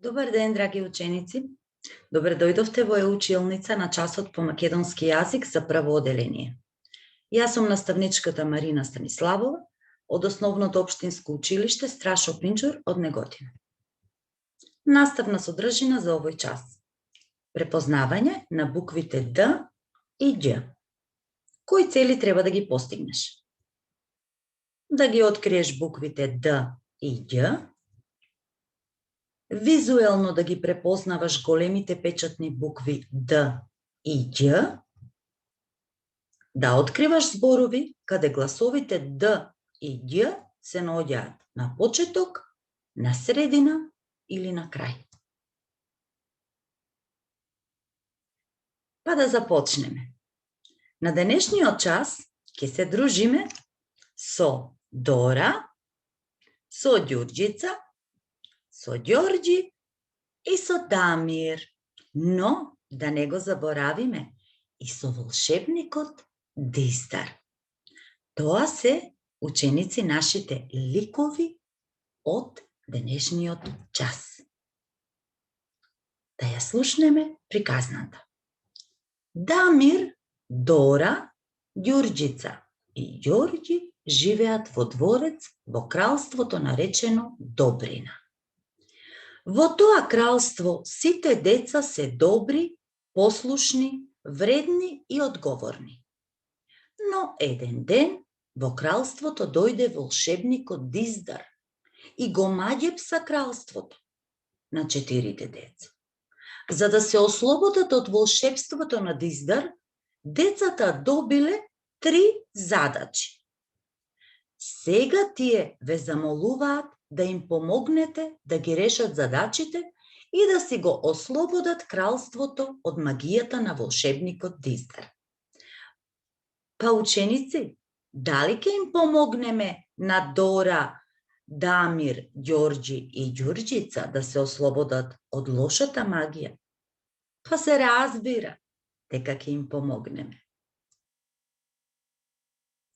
Добар ден, драги ученици. Добре дојдовте во училница на часот по македонски јазик за прво оделение. Јас сум наставничката Марина Станиславова од Основното општинско училиште Страшо Пинџур од Неготина. Наставна содржина за овој час. Препознавање на буквите Д и Ѓ. Кои цели треба да ги постигнеш? Да ги откриеш буквите Д и Ѓ, визуелно да ги препознаваш големите печатни букви Д и Ѓ, да откриваш зборови каде гласовите Д и Ѓ се наоѓаат на почеток, на средина или на крај. Па да започнеме. На денешниот час ќе се дружиме со Дора, со Ѓурѓица, со Ѓорѓи и со Дамир, но да не го заборавиме и со волшебникот Диздар. Тоа се ученици нашите ликови од денешниот час. Да ја слушнеме приказната. Дамир, Дора, Ѓурѓица и Ѓорѓи живеат во дворец во кралството наречено Добрина. Во тоа кралство сите деца се добри, послушни, вредни и одговорни. Но еден ден во кралството дојде волшебникот Диздар и го маѓепса кралството на 4 деца. За да се ослободат од волшебството на Диздар, децата добиле 3 задачи. Сега тие ве замолуваат да им помогнете да ги решат задачите и да си го ослободат кралството од магијата на волшебникот Диздар. Па ученици, дали ќе им помогнеме на Дора, Дамир, Ѓорѓи и Ѓурѓица да се ослободат од лошата магија? Па се разбира дека ќе им помогнеме.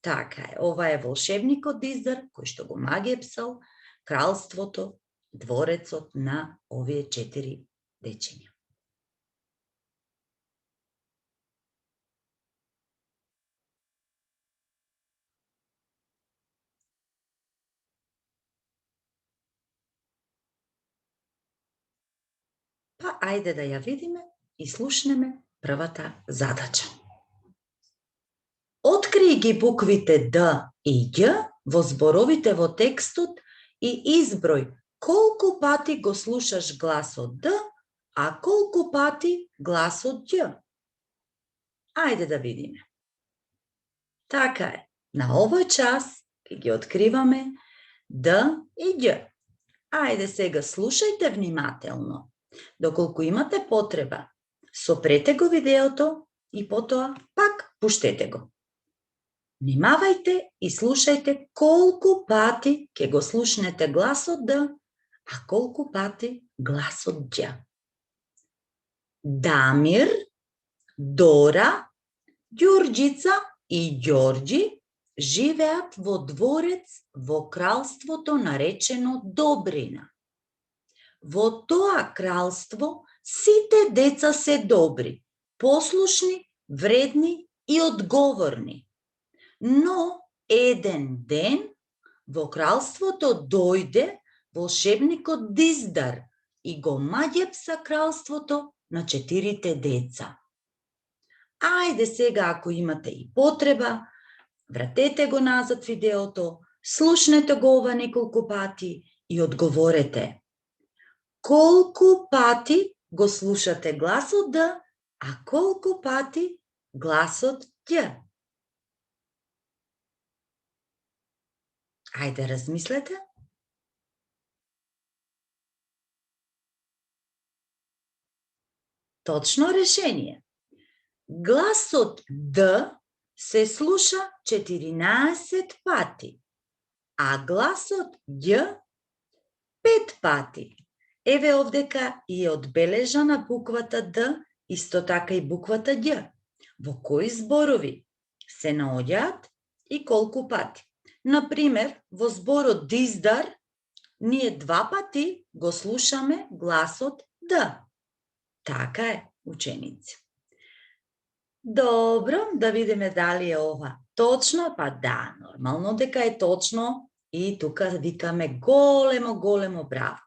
Така е, ова е волшебникот Диздар кој што го маѓепсал кралството, дворецот на овие 4 дечиња. Па ајде да ја видиме и слушнеме првата задача. Откри ги буквите Д и Ѓ во зборовите во текстот и изброј колку пати го слушаш гласот Д, а колку пати гласот Ѓ. Ајде да видиме. Така е, на овој час ќе ги откриваме Д и Ѓ. Ајде сега слушајте внимателно. Доколку имате потреба, сопрете го видеото и потоа пак пуштете го. Внимавајте и слушајте колку пати ќе го слушнете гласот Д, а колку пати гласот Ѓ. Дамир, Дора, Ѓурѓица и Ѓорѓи живеат во дворец во кралството наречено Добрина. Во тоа кралство сите деца се добри, послушни, вредни и одговорни. Но еден ден во кралството дојде волшебникот Диздар и го маѓепса кралството на 4 деца. Ајде сега, ако имате и потреба, вратете го назад видеото, слушнете го ова неколку пати и одговорете. Колку пати го слушате гласот Д, а колку пати гласот Ѓ? Ајде размислете. Точно решение. Гласот Д се слуша 14 пати, а гласот Ѓ 5 пати. Еве овдека и е одбележана буквата Д, исто така и буквата Ѓ. Во кои зборови се наоѓаат и колку пати? Например, во зборот Диздар ние два пати го слушаме гласот Д. Така е, ученици. Добро, да видиме дали е ова точно. Па да, нормално дека е точно. И тука викаме големо браво.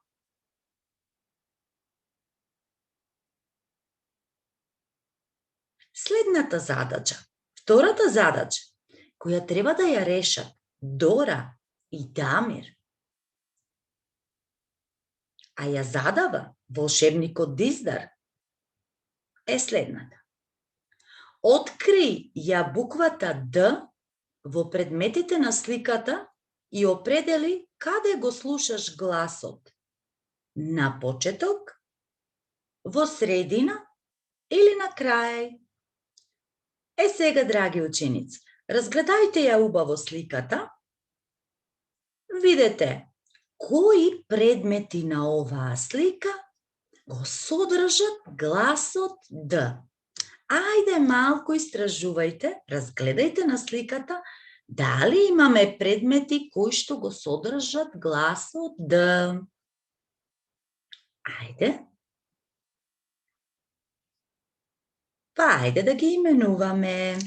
Следната задача, втората задача, која треба да ја решат Дора и Дамир, а ја задава волшебникот Диздар, е следната. Откри ја буквата Д во предметите на сликата и определи каде го слушаш гласот. На почеток, во средина или на крај. Сега, драги ученици, разгледајте ја убаво сликата. Видете кои предмети на оваа слика го содржат гласот Д. Ајде малку истражувајте, разгледајте на сликата дали имаме предмети кои што го содржат гласот Д. Ајде. Па ајде да ги именуваме.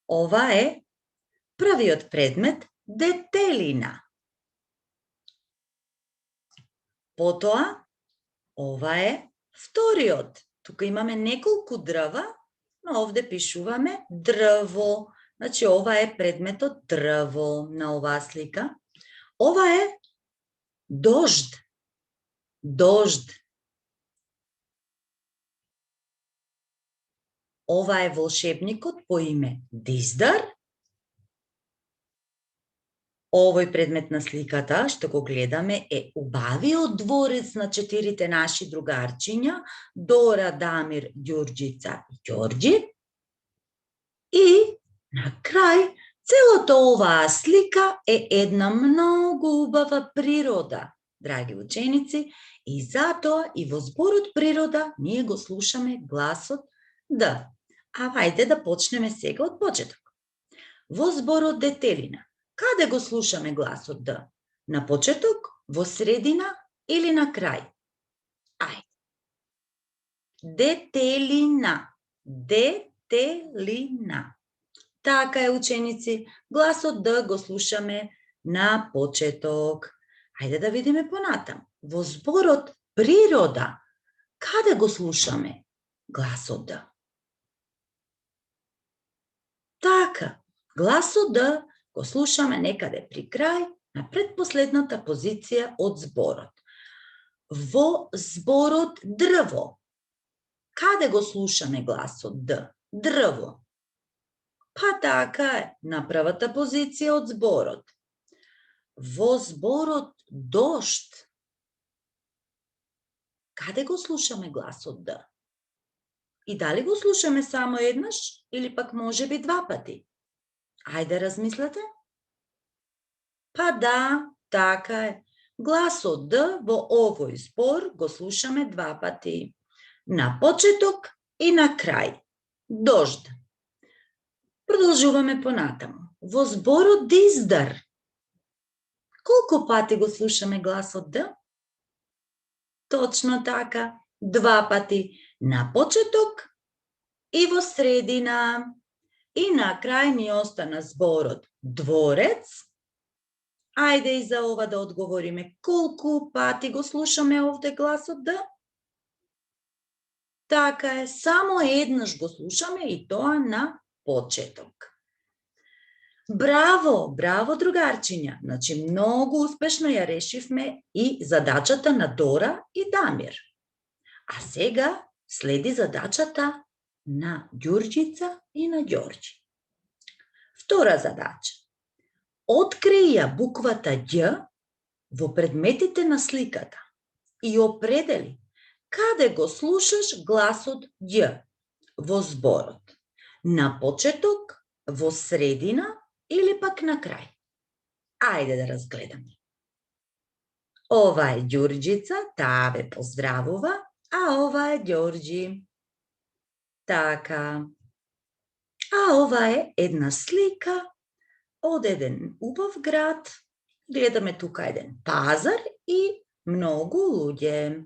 Ова е првиот предмет, детелина. Потоа, ова е вториот. Тука имаме неколку дрва, но овде пишуваме дрво. Значи, ова е предметот дрво на оваа слика. Ова е дожд. Дожд. Ова е волшебникот по име Диздар. Овој предмет на сликата, што го гледаме, е убавиот дворец на четирите наши другарчиња, Дора, Дамир, Ѓурџица и Ѓорџи. И, на крај, целото оваа слика е една многу убава природа, драги ученици, и затоа и во зборот природа ние го слушаме гласот Д. А вајде да почнеме сега од почеток. Во зборот детелина, каде го слушаме гласот Д? На почеток, во средина или на крај? Ајде. Детелина. Детелина. Така е, ученици, гласот Д го слушаме на почеток. Ајде да видиме понатаму. Во зборот природа, каде го слушаме гласот Д? Така, гласот Д го слушаме некаде при крај, на предпоследната позиција од зборот. Во зборот дрво, каде го слушаме гласот Д? Дрво. Па така е, на првата позиција од зборот. Во зборот дожд, каде го слушаме гласот Д? И дали го слушаме само еднаш или пак може би два пати? Ајде размислете. Па да, така е. Гласот Д во овој збор го слушаме два пати. На почеток и на крај. Дожд. Продолжуваме понатаму. Во зборот Диздар, колку пати го слушаме гласот Д? Точно така, два пати. На почеток и во средина. И на крај ни остана зборот дворец. Ајде и за ова да одговориме. Колку пати го слушаме овде гласот Д? Така е, само еднаш го слушаме и тоа на почеток. Браво, браво, другарчиња. Значи, многу успешно ја решивме и задачата на Дора и Дамир. А сега следи задачата на Ѓурџица и на Ѓорџи. Втора задача. Откри ја буквата Ѓ во предметите на сликата и определи каде го слушаш гласот Ѓ во зборот. На почеток, во средина или пак на крај. Ајде да разгледаме. Ова е Ѓурџица, таа ве поздравува, а ова е Ѓорџи. Така. А ова е една слика од еден убав град, гледаме тука еден пазар и многу луѓе.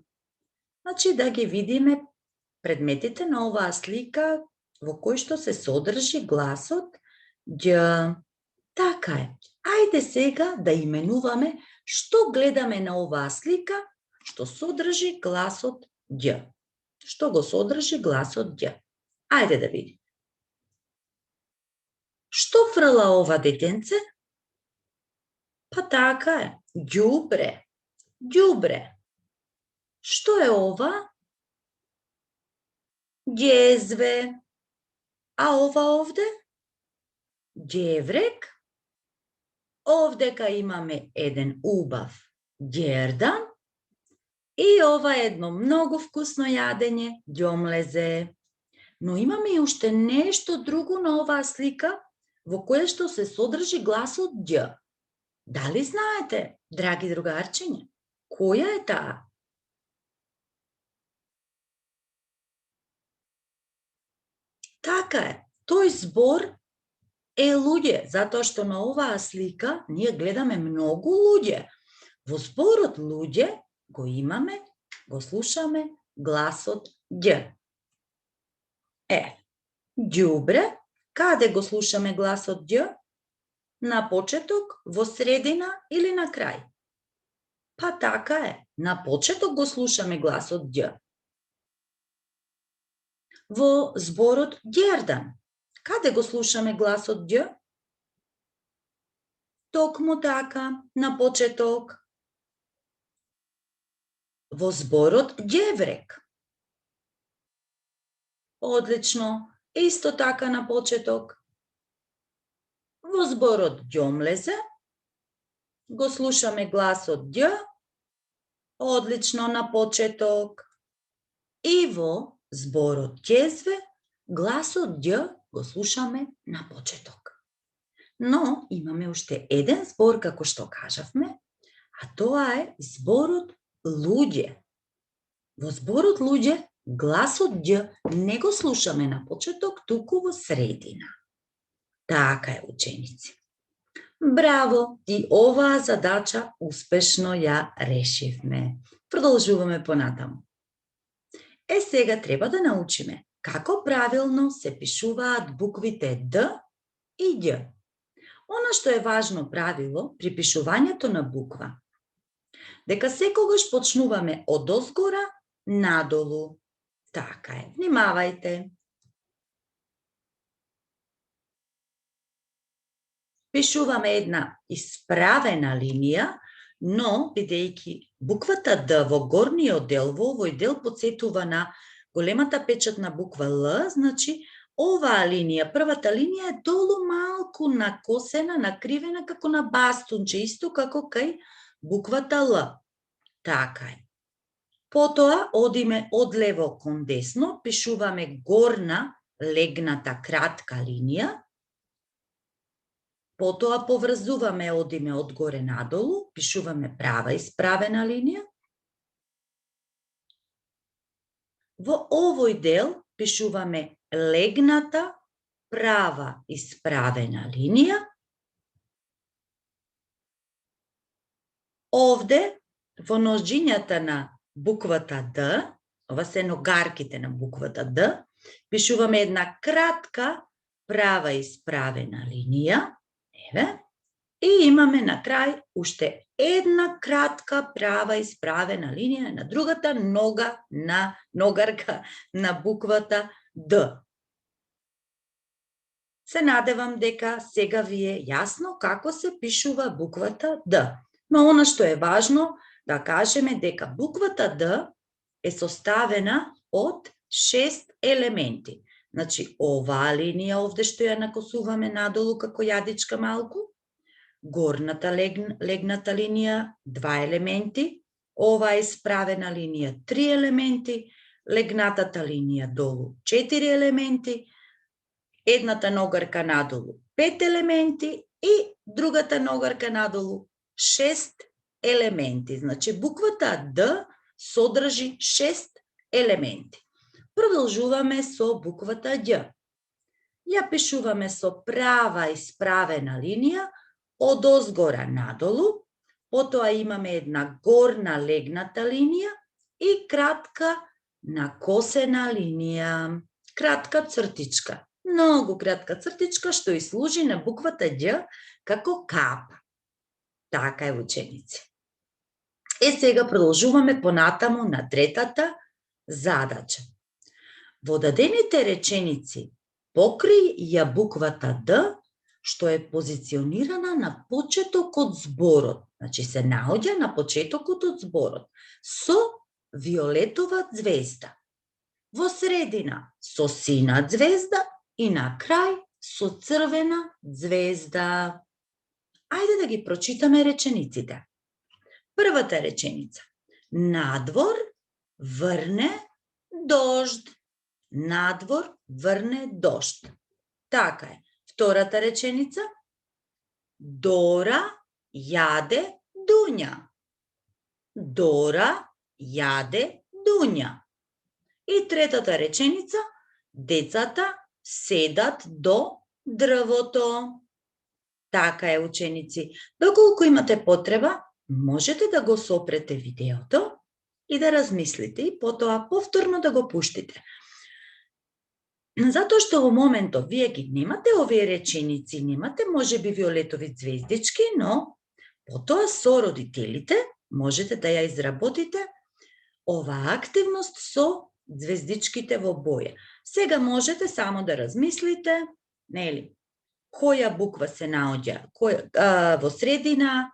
Значи да ги видиме предметите на оваа слика во кој што се содржи гласот Ѓ. Така е. Ајде сега да именуваме што гледаме на оваа слика што содржи гласот Ѓ. Што го содржи гласот Ѓ? Ајде да видиме. Што фрла ова детенце? Па така е, ѓубре. Ѓубре. Што е ова? Ѓезве. А ова овде? Ѓеврек. Овдека имаме еден убав ѓердан и ова е едно многу вкусно јадење, ѓомлезе. Но имаме и уште нешто друго на оваа слика во кое што се содржи гласот Ѓ. Дали знаете, драги другарчиња, која е таа? Така е, тој збор е луѓе, затоа што на оваа слика ние гледаме многу луѓе. Во зборот луѓе го имаме, го слушаме гласот Ѓ. Ѓубре, каде го слушаме гласот Ѓ? На почеток, во средина или на крај? Па така е, на почеток го слушаме гласот Ѓ. Во зборот ѓердан, каде го слушаме гласот Ѓ? Токму така, на почеток. Во зборот ѓеврек. Одлично, исто така на почеток. Во зборот ѓомлезе го слушаме гласот Ѓ, одлично на почеток. И во зборот ѓезве гласот Ѓ го слушаме на почеток. Но имаме уште еден збор, како што кажавме, а тоа е зборот луѓе. Во зборот луѓе гласот Ѓ не го слушаме на почеток, туку во средина. Така е, ученици. Браво! И оваа задача успешно ја решивме. Продолжуваме понатаму. Сега треба да научиме како правилно се пишуваат буквите Д и Ѓ. Она што е важно правило при пишувањето на буква, дека секогаш почнуваме од озгора надолу. Така е, внимавајте. Пишуваме една исправена линија, но бидејќи буквата Д во горниот дел, во овој дел потсетува на големата печатна буква Л, значи оваа линија, првата линија е долу малку накосена, накривена како на бастунче, исто како кај буквата Л. Така е. Потоа одиме од лево кон десно, пишуваме горна легната кратка линија. Потоа поврзуваме, одиме од горе надолу, пишуваме права исправена линија. Во овој дел пишуваме легната права исправена линија. Овде, во ножињата на буквата Д, ова се ногарките на буквата Д, пишуваме една кратка права исправена линија. Еве, и имаме на крај уште една кратка права исправена линија на другата ногарка на буквата Д. Се надевам дека сега ви е јасно како се пишува буквата Д. Но она што е важно да кажеме дека буквата Д е составена од 6 елементи. Значи, оваа линија овде што ја накосуваме надолу како јадичка малку, горната легната линија 2 елементи, оваа исправена линија 3 елементи, легнатата линија долу 4 елементи, едната ногарка надолу 5 елементи и другата ногарка надолу 6 елементи. Значи, буквата Д содржи 6 елементи. Продолжуваме со буквата Ѓ. ја пишуваме со права и справена линија, од озгора надолу, потоа имаме една горна легната линија и кратка накосена линија, кратка цртичка. Многу кратка цртичка што и служи на буквата Ѓ како капа. Така е, ученици. Сега продолжуваме понатаму на третата задача. Во дадените реченици покри ја буквата Д, што е позиционирана на почетокот зборот. Значи се наоѓа на почетокот од зборот со виолетова звезда. Во средина со сина звезда и на крај со црвена звезда. Ајде да ги прочитаме речениците. Првата реченица. Надвор врне дожд. Надвор врне дожд. Така е. Втората реченица. Дора јаде дуња. Дора јаде дуња. И третата реченица. Децата седат до дрвото. Така е, ученици. Доколку имате потреба, можете да го сопрете видеото и да размислите и потоа повторно да го пуштите. Затоа што во моментов вие ги немате овие реченици, немате можеби виолетови звездички, но потоа со родителите можете да ја изработите оваа активност со звездичките во боја. Сега можете само да размислите, нели, која буква се наоѓа во средина,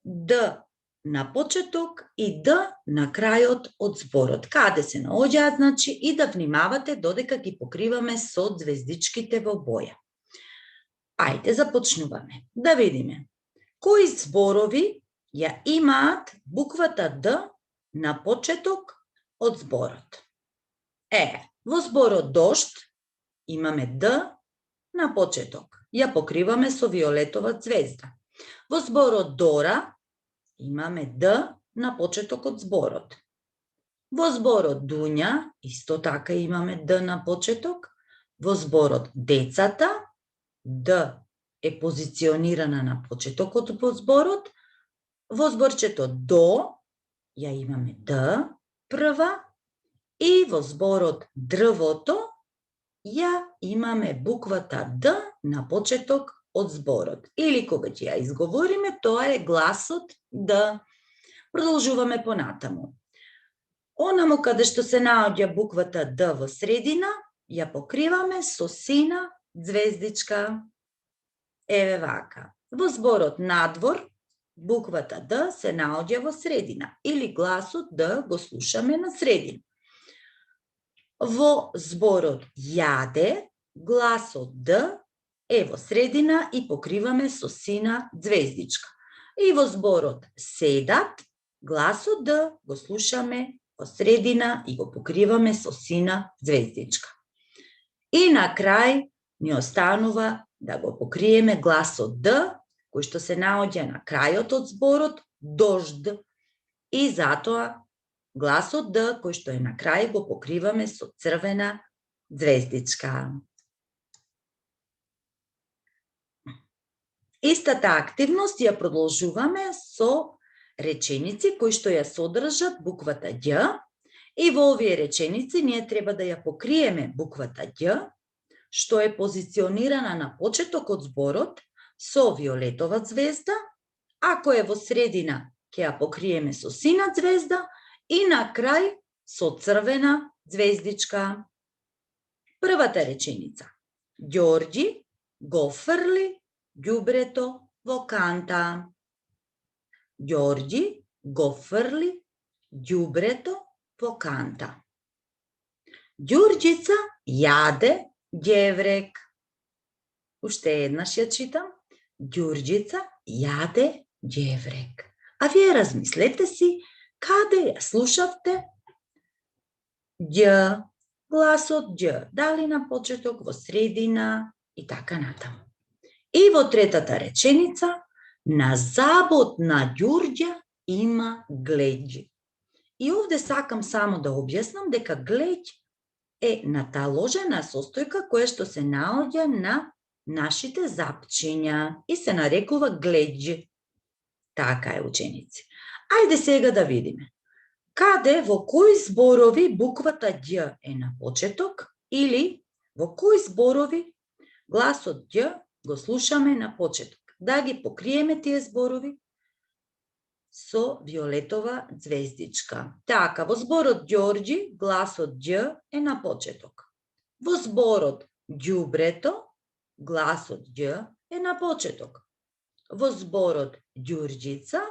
Д на почеток и Д на крајот од зборот. Каде се наоѓаат, значи, и да внимавате додека ги покриваме со звездичките во боја. Ајде, започнуваме. Да видиме. Кои зборови ја имаат буквата Д на почеток од зборот? Во зборот дожд имаме Д на почеток. Ја покриваме со виолетова звезда. Во зборот Дора имаме Д на почеток од зборот. Во зборот Дуња исто така имаме Д на почеток. Во зборот Децата Д е позиционирана на почетокот од зборот. Во зборчето До ја имаме Д прва и во зборот Дрвото ја имаме буквата Д на почеток од зборот. Или кога ќе ја изговориме, тоа е гласот Д. Продолжуваме понатаму. Онаму каде што се наоѓа буквата Д во средина, ја покриваме со сина звездичка. Еве вака. Во зборот надвор, буквата Д се наоѓа во средина. Или гласот Д го слушаме на средина. Во зборот јаде, гласот Д е во средина и покриваме со сина звездичка. И во зборот седат, гласот Д го слушаме во средина и го покриваме со сина звездичка. И на крај ни останува да го покриеме гласот Д, кој што се наоѓа на крајот од зборот дожд. И затоа гласот Д, кој што е на крај, го покриваме со црвена звездичка. Истата активност ја продолжуваме со реченици кои што ја содржат буквата Ѓ и во овие реченици ние треба да ја покриеме буквата Ѓ, што е позиционирана на почеток од зборот со виолетова звезда, ако е во средина ќе ја покриеме со сина звезда и на крај со црвена звездичка. Првата реченица. Ѓорѓи го фрли ѓубрето во канта. Ѓорѓи го фрли ѓубрето во канта. Ѓурѓица јаде ѓеврек. Уште еднаш ја читам. Ѓурѓица јаде ѓеврек. А вие размислете си каде ја слушавте Ѓ, гласот Ѓ, дали на почеток, во средина и така натаму. И во третата реченица, на забот на ѓурѓа има глеѓ. И овде сакам само да објаснам дека глеѓ е наталожена состојка која што се наоѓа на нашите запчиња и се нарекува глеđ. Така е, ученици. Ајде сега да видиме. Каде, во кои зборови буквата ѓ е на почеток или во кои зборови гласот ѓ го слушаме на почеток. Да ги покриеме тие зборови со виолетова звездичка. Така, во зборот Ѓорѓи гласот ѓ е на почеток. Во зборот ѓубрето гласот ѓ е на почеток. Во зборот Ѓурѓица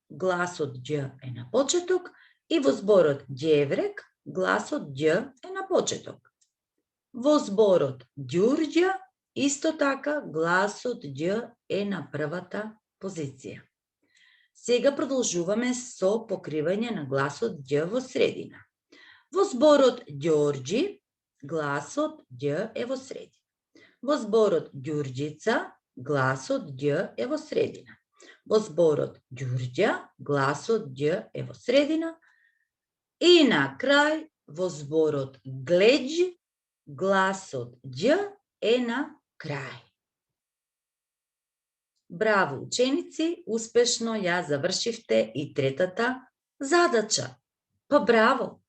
гласот ѓ е на почеток и во зборот ѓеврек гласот ѓ е на почеток. Во зборот Ѓурѓа исто така гласот ѓ е на првата позиција. Сега продолжуваме со покривање на гласот ѓ во средина. Во зборот Ѓорѓи гласот ѓ е во средина. Во зборот Ѓурѓица гласот ѓ е во средина. Во зборот Ѓурѓа гласот ѓ е во средина. И на крај во зборот глеđ гласот ѓ е на крај. Браво, ученици, успешно ја завршивте и третата задача. Па браво!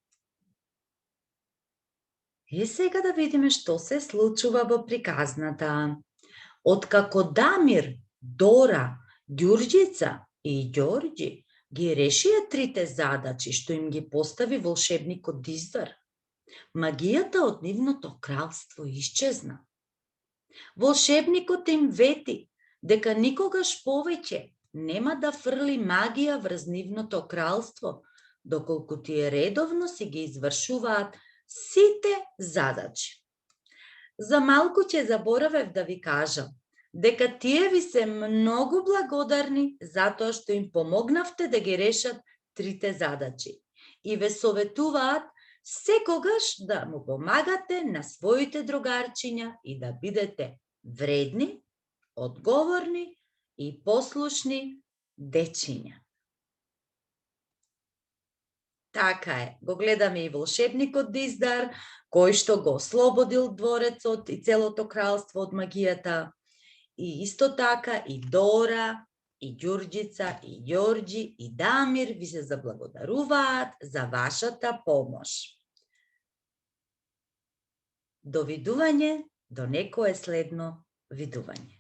И сега да видиме што се случува во приказната. Откако Дамир, Дора, Ѓурѓица и Ѓорѓи ги решија трите задачи што им ги постави волшебникот Диздар, магијата од нивното кралство исчезна. Волшебникот им вети дека никогаш повеќе нема да фрли магија врз нивното кралство, доколку тие редовно си ги извршуваат сите задачи. За малку ќе заборавев да ви кажам дека тие ви се многу благодарни затоа што им помогнавте да ги решат трите задачи и ве советуваат секогаш да му помагате на своите другарчиња и да бидете вредни, одговорни и послушни дечиња. Така е, го гледаме и волшебникот Диздар, кој што го ослободил дворецот и целото кралство од магијата. И исто така и Дора, и Ѓурѓица, и Ѓорѓи, и Дамир ви се заблагодаруваат за вашата помош. До видување, до некое следно видување.